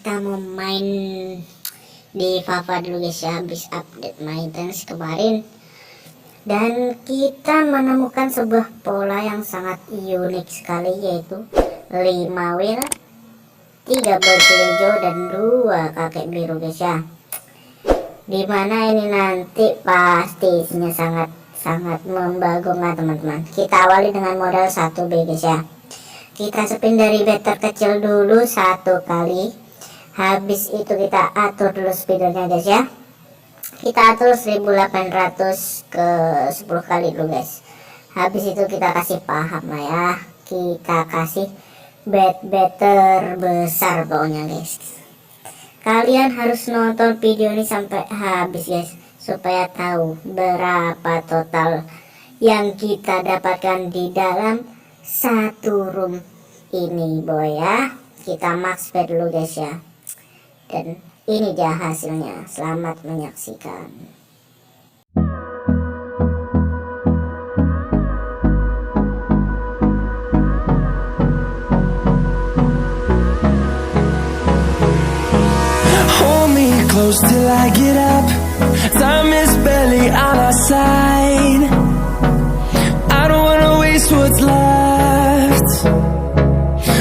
kita mau main di Fafa dulu guys ya, habis update maintenance kemarin. Dan kita menemukan sebuah pola yang sangat unik sekali, yaitu 5 wheel, 3 berpilih hijau dan 2 kakek biru guys ya. Dimana ini nanti pasti isinya sangat membagongkan teman-teman. Kita awali dengan modal 1B guys ya. Kita spin dari bet terkecil dulu 1 kali. Habis itu kita atur dulu speedernya guys ya. Kita atur 1800 ke 10 kali dulu guys. Habis itu kita kasih paham lah ya. Kita kasih bet terbesar pokoknya guys. Kalian harus nonton video ini sampai habis guys, supaya tahu berapa total yang kita dapatkan di dalam satu room ini boy ya. Kita max bet dulu guys ya. Dan ini dia hasilnya. Selamat menyaksikan. Hold me close till I get up. Time is barely on our side. I don't wanna waste what's left.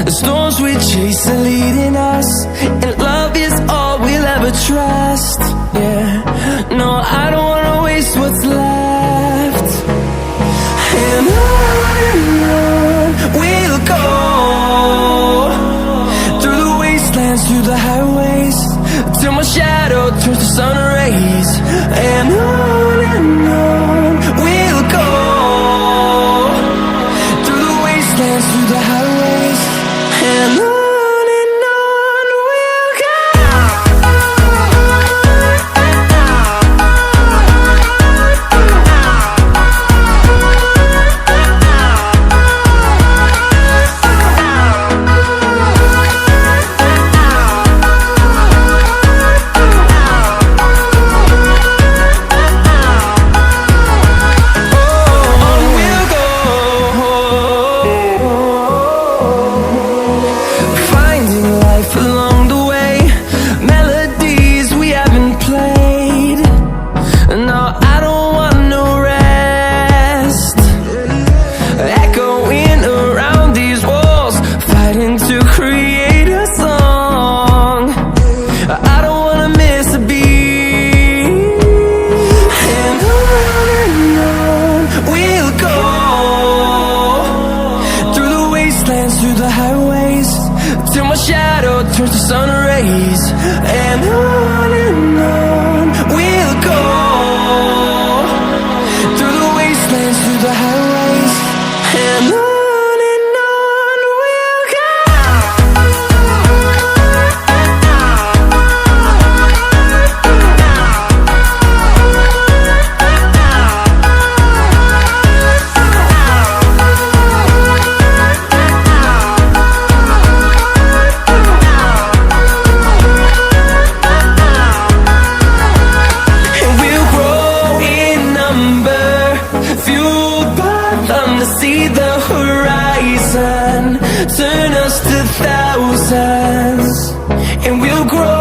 The storms we chase are leading us, and love is all we'll ever trust. Yeah, no, I don't wanna waste what's left. And on we'll go, through the wastelands, through the highways, till my shadow turns to sun rays. And on we'll go, through the wastelands, through the highways, and on we'll go. Through the highways, till my shadow turns to sun rays. And on we'll go, through the wastelands, through the highways, and on we'll go. See the horizon turn us to thousands, and we'll grow